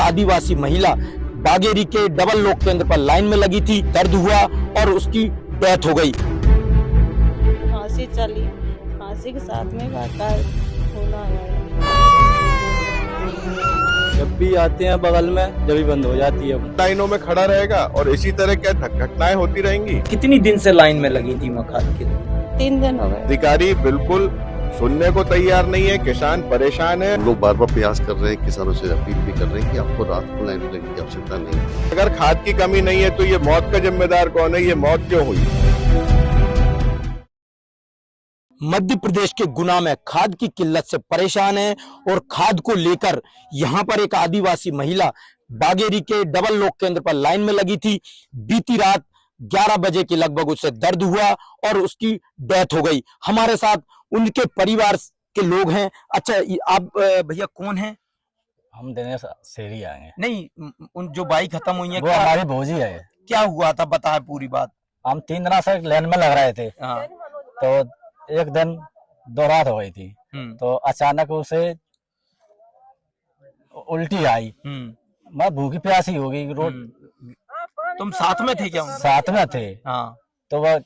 आदिवासी महिला बागेरी के double lock केंद्र पर लाइन में लगी थी, दर्द हुआ और उसकी डेथ हो गई। फांसी चली, फांसी के साथ में वाक़या होना है। जब भी आते हैं बगल में जब भी बंद हो जाती है। लाइनों में खड़ा रहेगा और इसी तरह क्या घटनाएं होती रहेंगी। कितनी दिन से लाइन में लगी थी खाद के लिए? 3 दिन हो गए। अधिकारी बिल्कुल सुनने को तैयार नहीं है, किसान परेशान है। हम लोग बार बार प्रयास कर रहे हैं, किसानों से अपील भी कर रहे हैं कि आपको रात को लाइन लगने की आवश्यकता नहीं है। अगर खाद की कमी नहीं है तो ये मौत का जिम्मेदार कौन है, ये मौत क्यों हुई। मध्य प्रदेश के गुना में खाद की किल्लत से परेशान है और खाद को लेकर यहां पर एक आदिवासी महिला बागेरी के डबल लॉक केंद्र पर लाइन में लगी थी। बीती रात 11 बजे के लगभग उसे दर्द हुआ और उसकी डेथ हो गई। हमारे साथ उनके परिवार के लोग हैं। अच्छा, आप भैया कौन हैं? हम दिनेश शेरी आएंगे। नहीं, उन जो बाई खत्म हुई है वो हमारी भौजी है। क्या हुआ था, बताए पूरी बात। हम 3 दिन से लाइन में लग रहे थे। हाँ। तो एक दिन 2 रात हो गई थी, तो अचानक उसे उल्टी आई। मैं भूखी प्यासी हो गई। तुम साथ में थे क्या? साथ में थे। हाँ। तो वह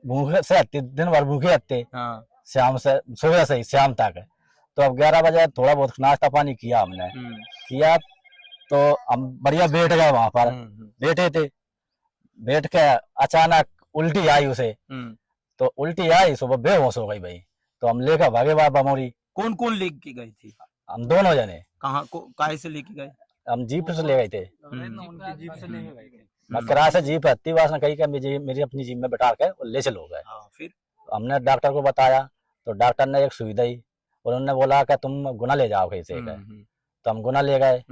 भूखे से हत्ते, दिन भर भूखे हत्ते। हाँ। शाम से, सुबह से ही शाम तक। तो अब 11 बजे थोड़ा बहुत नाश्ता पानी किया हमने। किया तो हम बढ़िया बैठ गए वहां पर। बैठे थे, बैठ के अचानक उल्टी आई उसे। तो उल्टी आई, सुबह बेहोश हो गई भाई। तो हम लेकर भागे बमोरी। कौन कौन लेके गए थे? हम दोनों जने। काहे से लेके गए? हम जीप से ले गए थे। जीप से लेके गए थे। किराए से जीप हत्ती वास ने कही कि मेरी अपनी जीप में बैठा के ले चलो गए। फिर हमने डॉक्टर को बताया, तो डॉक्टर ने एक सुई दी और उन्होंने बोला कि तुम गुना ले जाओ कैसे। तो हम गुना ले गए।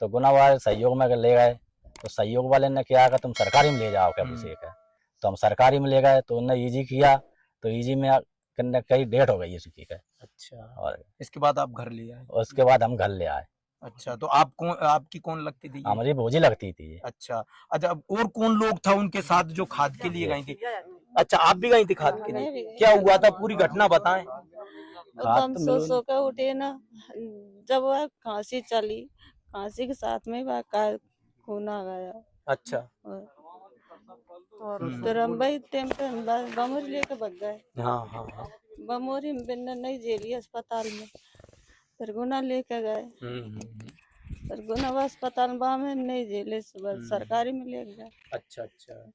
तो गुना वाले सहयोग में ले गए। तो सहयोग वाले ने क्या तुम सरकारी में ले जाओ क्या किसी का। तो हम सरकारी में ले गए। तो उन्होंने ईजी किया, तो ईजी में कई डेट हो गई उसकी का। अच्छा। और इसके बाद आप घर ले आए? उसके बाद हम घर ले आए। अच्छा, तो आपकी कौन लगती थी? हमारी भौजी लगती थी। अच्छा। अच्छा, और कौन लोग था उनके साथ जो खाद के लिए गई थी? अच्छा, आप भी गई थी खाद के लिए? क्या हुआ था, पूरी घटना बताएं। हम सो के उठे ना, जब वह खांसी चली, खांसी के साथ में वाक़या खून आ गया। अच्छा। फिर हम भाई टाइम पे बमोरी लेके भाग गए। हाँ हाँ हाँ। बमोरी में बिना नहीं जेली अस्पताल में, फिर गुना लेके गए। फिर गुना अस्पताल में नहीं जेले, सरकारी में ले गए। अच्छा अच्छा।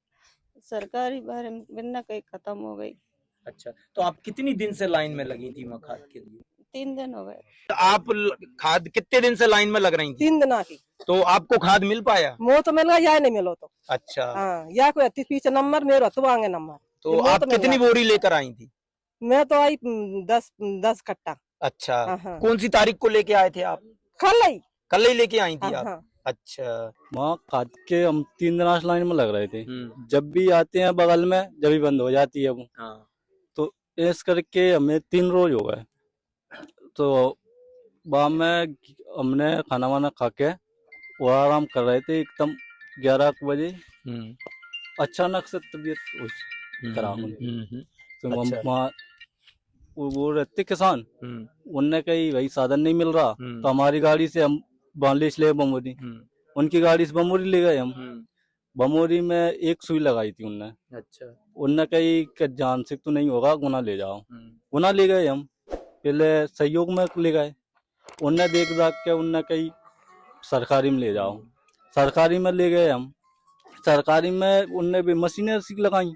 सरकारी बारे में बिना कहीं खत्म हो गई। अच्छा, तो आप कितनी दिन से लाइन में लगी थी खाद के लिए? 3 दिन हो गए। तो आप खाद कितने दिन से लाइन में लग रही थी? 3 दिन की। तो आपको खाद मिल पाया? वो तो मिल गया या नहीं मिलो तो। अच्छा। हाँ, या कोई पीछे नंबर मेरा तो आगे नंबर। तो आप कितनी बोरी लेकर आई थी? मैं तो आई 10 कट्टा। अच्छा। हाँ। कौन सी तारीख को लेके आए थे आप? कल ही लेके आई थी आप? हाँ। अच्छा। वहाँ खाद के हम 3 दिन से लाइन में लग रहे थे। जब भी आते हैं बगल में जब भी बंद हो जाती है वो। हाँ। तो इस करके हमें 3 रोज हो गए। तो वहाँ में हमने खाना वाना खा के वो आराम कर रहे थे। एकदम 11 बजे अचानक से तबीयत खराब हुई। तो अच्छा। वहाँ वो रहते किसान, उनने कही भाई साधन नहीं मिल रहा, तो हमारी गाड़ी से हम बांग्लादेश ले बमोरी। उनकी गाड़ी से बमोरी ले गए हम। बमोरी में एक सुई लगाई थी उनने। अच्छा। उनने कही कि जान से तो नहीं होगा, गुना ले जाओ। गुना ले गए हम। पहले सहयोग में ले गए, उनने देख दाख के उनने कही सरकारी में ले जाओ। सरकारी में ले गए हम। सरकारी में उनने भी मशीनें लगाई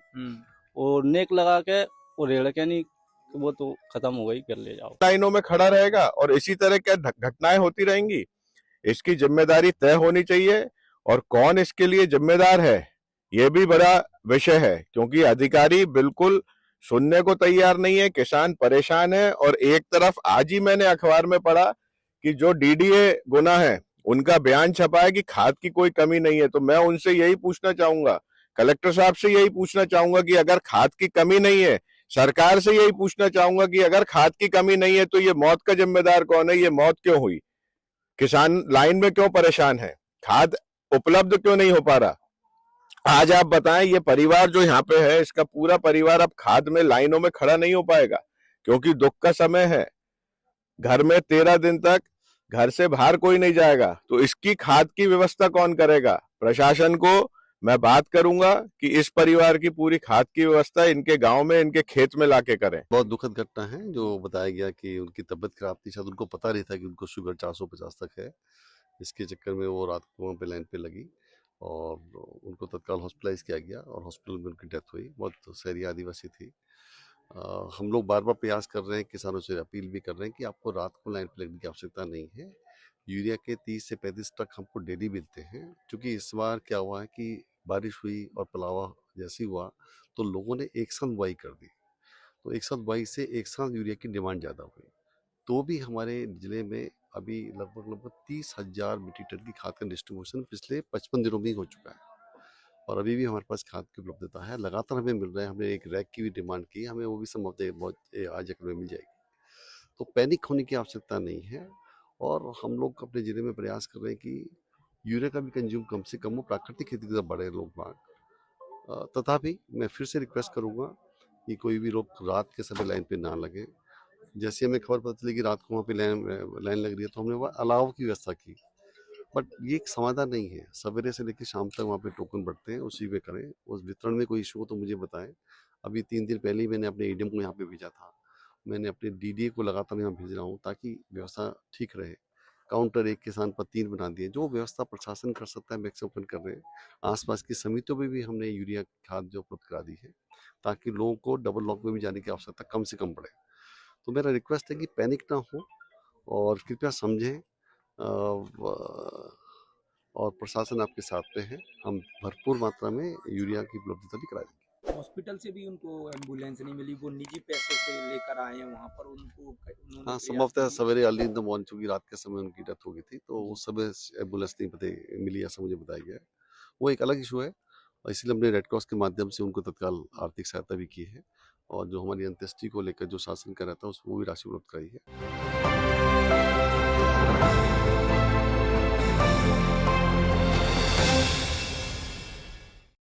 और नेक लगा के और रेड़ के नहीं, वो तो खत्म हो गई, कर ले जाओ। लाइनों में खड़ा रहेगा और इसी तरह क्या घटनाएं होती रहेंगी। इसकी जिम्मेदारी तय होनी चाहिए और कौन इसके लिए जिम्मेदार है ये भी बड़ा विषय है, क्योंकि अधिकारी बिल्कुल सुनने को तैयार नहीं है, किसान परेशान है। और एक तरफ आज ही मैंने अखबार में पढ़ा कि जो डीडीए गुना है उनका बयान छपा है कि खाद की कोई कमी नहीं है। तो मैं उनसे यही पूछना चाहूंगा, कलेक्टर साहब से यही पूछना चाहूंगा कि अगर खाद की कमी नहीं है, सरकार से यही पूछना चाहूंगा कि अगर खाद की कमी नहीं है तो ये मौत का जिम्मेदार कौन है, ये मौत क्यों हुई, किसान लाइन में क्यों परेशान है, खाद उपलब्ध क्यों नहीं हो पा रहा। आज आप बताएं, ये परिवार जो यहाँ पे है इसका पूरा परिवार अब खाद में लाइनों में खड़ा नहीं हो पाएगा, क्योंकि दुख का समय है। घर में 13 दिन तक घर से बाहर कोई नहीं जाएगा, तो इसकी खाद की व्यवस्था कौन करेगा? प्रशासन को मैं बात करूंगा कि इस परिवार की पूरी खाद की व्यवस्था इनके गांव में, इनके खेत में लाके करें। बहुत दुखद घटना है जो बताया गया कि उनकी तबीयत खराब थी, शायद उनको पता नहीं था कि उनको शुगर 450 तक है। इसके चक्कर में वो रात को वहाँ पे लाइन पे लगी और उनको तत्काल हॉस्पिटलाइज किया गया और हॉस्पिटल में उनकी डेथ हुई। बहुत शहरी आदिवासी थी। हम लोग बार बार प्रयास कर रहे हैं, किसानों से अपील भी कर रहे हैं कि आपको रात को लाइन पे लगने की आवश्यकता नहीं है। यूरिया के 30 से 35 ट्रक हमको डेली मिलते हैं, क्योंकि इस बार क्या हुआ है कि बारिश हुई और पलावा जैसी हुआ तो लोगों ने एक साथ बुआई कर दी, तो एक साथ बुआई से एक साथ यूरिया की डिमांड ज़्यादा हुई। तो भी हमारे ज़िले में अभी लगभग 30,000 मीट्रिक टन की खाद का डिस्ट्रीब्यूशन पिछले 55 दिनों में ही हो चुका है और अभी भी हमारे पास खाद की उपलब्धता है, लगातार हमें मिल रहा है। हमने एक रैक की भी डिमांड की, हमें वो भी संभवतः बहुत आज एक में मिल जाएगी। तो पैनिक होने की आवश्यकता नहीं है और हम लोग अपने ज़िले में प्रयास कर रहे हैं कि यूरिया का भी कंज्यूम कम से कम हो, प्राकृतिक खेती की तरफ बढ़े लोग बाग। तथापि मैं फिर से रिक्वेस्ट करूँगा कि कोई भी लोग रात के समय लाइन पे ना लगे। जैसे हमें खबर पता चली कि रात को वहाँ पे लाइन लग रही है तो हमने वहाँ अलाव की व्यवस्था की, बट ये एक समाधान नहीं है। सवेरे से लेकर शाम तक वहाँ पे टोकन बढ़ते हैं, उसी पे करें। उस वितरण में कोई इशू हो तो मुझे बताएं। अभी 3 दिन पहले ही मैंने अपने एडीएम को यहाँ पे भेजा था, मैंने अपने डीडीए को लगातार यहाँ भेज रहा हूँ ताकि व्यवस्था ठीक रहे। काउंटर एक किसान पर 3 बना दिए, जो व्यवस्था प्रशासन कर सकता है मैक्सिमम कर रहे हैं। आसपास की समितियों में भी हमने यूरिया खाद जो उपलब्ध करा दी है ताकि लोगों को डबल लॉक में भी जाने की आवश्यकता कम से कम पड़े। तो मेरा रिक्वेस्ट है कि पैनिक ना हो और कृपया समझें और प्रशासन आपके साथ में है। हम भरपूर मात्रा में यूरिया की उपलब्धता भी करा देंगे। हॉस्पिटल से भी उनको एम्बुलेंस नहीं मिली, वो निजी पैसे से लेकर आए हैं वहाँ पर उनको उन्होंने हाँ, प्रयास संभवतः किया। सवेरे अर्ली इन द मॉर्निंग, चूंकि रात के समय उनकी डेथ हो गई थी तो उस समय एम्बुलेंस नहीं मिली, ऐसा मुझे बताया गया है। वो एक अलग इशू है और इसलिए हमने रेड क्रॉस के माध्यम से उनको तत्काल आर्थिक सहायता भी की है और जो हमारी अंत्येष्टि को लेकर जो शासन का रहता है उसको भी राशि उपलब्ध कराई है।